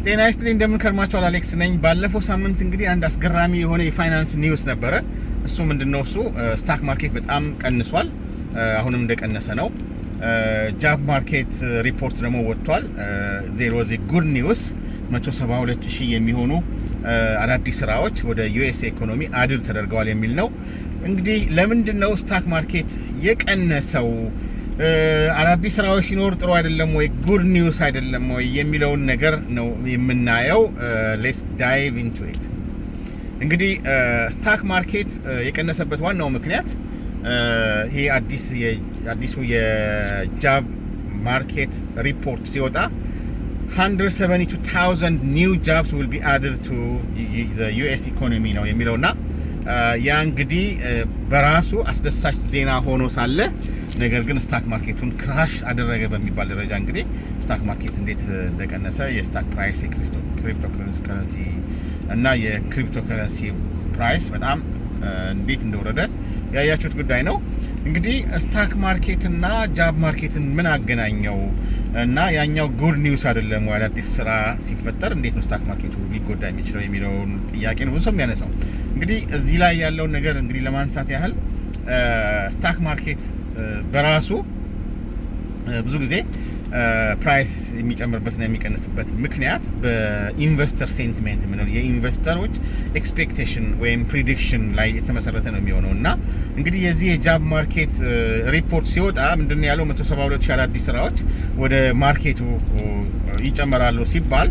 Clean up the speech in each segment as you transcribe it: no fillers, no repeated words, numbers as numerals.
ጤና ይስጥልኝ እንደምን ከርማችኋል? አሌክስ ነኝ። ባለፈው ሳምንት እንግዲህ አንድ አስገራሚ የሆነ የፋይናንስ ኒውስ ነበረ። እሱ ምንድነው? እሱ ስታክ ማርኬት በጣም ቀንሷል። አሁንም እንደቀነሰ ነው። ጃብ ማርኬት ሪፖርት ደግሞ ወጥቷል። ዜሮ ዚ ጉድ ኒውስ 172,000 የሚሆኑ አዳዲስ ስራዎች ወደ ዩኤስ ኢኮኖሚ አድር ተደርገዋል የሚል ነው። እንግዲህ ለምንድነው ስታክ ማርኬት የቀነሰው? አዳዲስ ስራዎች ሲኖር ጥሩ አይደለም ወይ? ጉድ ኒውስ አይደለም ወይ የሚለውን ነገር ነው የምናየው። ሌትስ ዳይቭ ኢንቱ ኢት። እንግዲህ ስታክ ማርኬት የቀነሰበት ዋናው ምክንያት ይሄ አዲሱ የጃብ ማርኬት ሪፖርት ሲወጣ 172,000 new jobs will be added to the US economy ነው የሚለውና ያ እንግዲህ በራሱ አስደሳች ዜና ሆኖ ሳለ ነገር ግን ስታክ ማርኬቱን ክራሽ አደረገ በሚባል ደረጃ እንግዲህ ስታክ ማርኬት እንዴት እንደቀነሰ የስታክ ፕራይስ የክሪፕቶ ከረንሲ እና የክሪፕቶ ከረንሲ ፕራይስ በጣም እንዴት እንደወረደ ያያችሁት ጉዳይ ነው። እንግዲህ ስታክ ማርኬት እና ጃብ ማርኬትን ምን አገናኘው? እና ያኛው ጉድ ኒውስ አይደለም ወይ? አዳዲስ ስራ ሲፈጠር እንዴት ነው ስታክ ማርኬቱ ሊጎዳ የሚችለው የሚለውን ጥያቄ ነው ብዙ ሰው የሚያነሳው። እንግዲህ እዚህ ላይ ያለውን ነገር እንግዲህ ለማንሳት ያህል ስታክ ማርኬት በራሱ ብዙ ጊዜ ፕራይስ የሚጨምርበትና የሚቀንስበት ምክንያት በኢንቨስተር ሴንቲሜንት ምንለው የኢንቨስተሮች ኤክስፔክቴሽን ወይም ፕሪዲክሽን ላይ የተመሰረተ ነው የሚሆነው። እና እንግዲህ የዚህ የጃብ ማርኬት ሪፖርት ሲወጣ ምንድነው ያለው? 172,000 አዳዲስ ስራዎች ወደ ማርኬቱ ይጨመራሉ ሲባል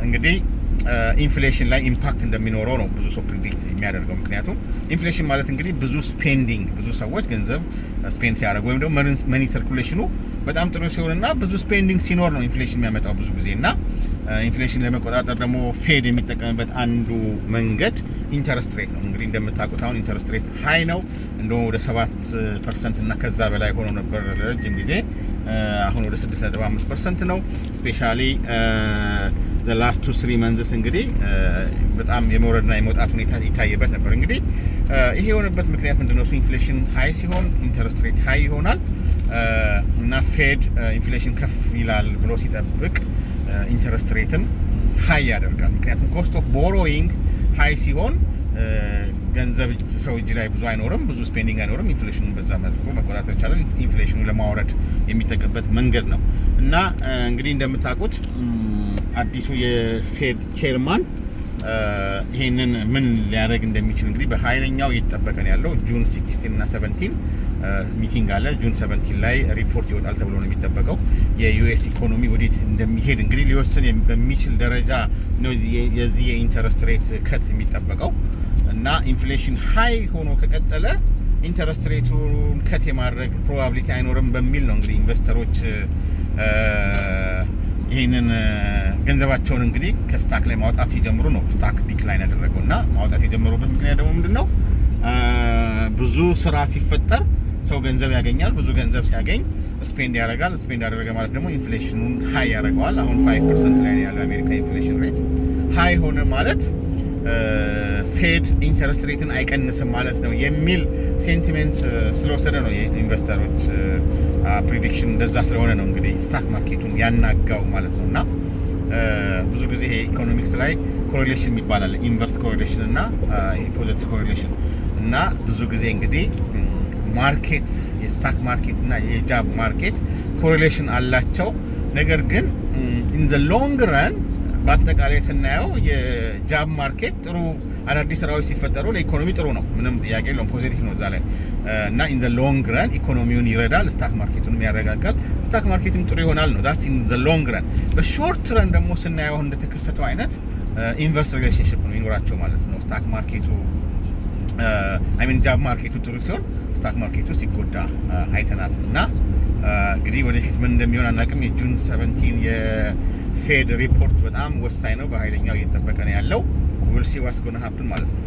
እንግዲህ ኢንፍሌሽን ላይ ኢምፓክት እንደሚኖረው ነው ብዙ ሰው ፕሪዲክት የሚያደርገው። ምክንያቱም ኢንፍሌሽን ማለት እንግዲህ ብዙ ስፔንዲንግ፣ ብዙ ሰዎች ገንዘብ ስፔንድ ሲያደርጉ ወይም ደግሞ መኒ ሰርኩሌሽኑ በጣም ጥሩ ሲሆንና ብዙ ስፔንዲንግ ሲኖር ነው ኢንፍሌሽን የሚያመጣው ብዙ ጊዜ። እና ኢንፍሌሽን ለመቆጣጠር ደግሞ ፌድ የሚጠቀምበት አንዱ መንገድ ኢንተረስት ሬት ነው። እንግዲህ እንደምታውቁት አሁን ኢንተረስት ሬት ሃይ ነው። እንደውም ወደ 7% እና ከዛ በላይ ሆኖ ነበር ለረጅም ጊዜ። አሁን ወደ 6.5% ነው። ስፔሻሊ the last 2-3 months እንግዲህ በጣም የመውረድና የመውጣት ሁኔታ ይታየበት ነበር። እንግዲህ ይሄ የሆነበት ምክንያት ምንድነው? ኢንፍሌሽን ሃይ ሲሆን ኢንተረስት ሬት ሃይ ይሆናል እና ፌድ ኢንፍሌሽን ከፍ ይላል ብሎ ሲጠብቅ ኢንተረስት ሬትን ሃይ ያደርጋል። ምክንያቱም ኮስት ኦፍ ቦሮዊንግ ሃይ ሲሆን ገንዘብ ሰው እጅ ላይ ብዙ አይኖርም፣ ብዙ ስፔንዲንግ አይኖርም። ኢንፍሌሽኑን በዛ መልኩ መቆጣጠር ይቻላል። ኢንፍሌሽኑን ለማውረድ የሚጠቀምበት መንገድ ነው። እና እንግዲህ እንደምታውቁት አዲሱ የፌድ ቼርማን ይሄንን ምን ሊያደርግ እንደሚችል እንግዲህ በኃይለኛው እየተጠበቀ ነው ያለው። ጁን 16 እና 17 ሚቲንግ አለ። ጁን 17 ላይ ሪፖርት ይወጣል ተብሎ ነው የሚጠበቀው። የዩኤስ ኢኮኖሚ ወዴት እንደሚሄድ እንግዲህ ሊወስን በሚችል ደረጃ ነው የዚህ የኢንተረስት ሬት ከት የሚጠበቀው። እና ኢንፍሌሽን ሃይ ሆኖ ከቀጠለ ኢንተረስት ሬቱን ከት የማድረግ ፕሮባቢሊቲ አይኖርም በሚል ነው እንግዲህ ኢንቨስተሮች ይህንን ገንዘባቸውን እንግዲህ ከስታክ ላይ ማውጣት ሲጀምሩ ነው ስታክ ዲክላይን ያደረገው። እና ማውጣት የጀመሩበት ምክንያት ደግሞ ምንድነው? ብዙ ስራ ሲፈጠር ሰው ገንዘብ ያገኛል። ብዙ ገንዘብ ሲያገኝ ስፔንድ ያደርጋል። ስፔንድ ያደረገ ማለት ደግሞ ኢንፍሌሽኑን ሃይ ያደርገዋል። አሁን 5% ላይ ያለው አሜሪካ ኢንፍሌሽን ሬት ሃይ ሆነ ማለት ፌድ ኢንተረስት ሬትን አይቀንስም ማለት ነው የሚል ሴንቲሜንት ስለወሰደ ነው የኢንቨስተሮች ፕሪዲክሽን እንደዛ ስለሆነ ነው እንግዲህ ስታክ ማርኬቱን ያናጋው ማለት ነው። እና ብዙ ጊዜ ይሄ ኢኮኖሚክስ ላይ ኮሬሌሽን ይባላል፣ ኢንቨርስ ኮሬሌሽን እና ፖዚቲቭ ኮሬሌሽን። እና ብዙ ጊዜ እንግዲህ ማርኬት የስታክ ማርኬት እና የጃብ ማርኬት ኮሬሌሽን አላቸው። ነገር ግን ኢን ዘ ሎንግ ረን በአጠቃላይ ስናየው የጃብ ማርኬት ጥሩ አዳዲስ ስራዎች ሲፈጠሩ ለኢኮኖሚ ጥሩ ነው፣ ምንም ጥያቄ የለውም፣ ፖዚቲቭ ነው እዛ ላይ። እና ኢን ዘ ሎንግ ረን ኢኮኖሚውን ይረዳል፣ ስታክ ማርኬቱንም ያረጋጋል፣ ስታክ ማርኬትም ጥሩ ይሆናል ነው ዳትስ ኢን ዘ ሎንግ ረን። በሾርት ረን ደግሞ ስናየው እንደተከሰተው አይነት ኢንቨርስ ሪሌሽንሺፕ ነው ይኖራቸው ማለት ነው። ስታክ ማርኬቱ ጃብ ማርኬቱ ጥሩ ሲሆን ስታክ ማርኬቱ ሲጎዳ አይተናል። እና እንግዲህ ወደፊት ምን እንደሚሆን አናውቅም። የጁን 17 የፌድ ሪፖርት በጣም ወሳኝ ነው፣ በኃይለኛው እየተጠበቀ ነው ያለው። ዊል ሲ ዋትስ ጎና ሃፕን ማለት ነው።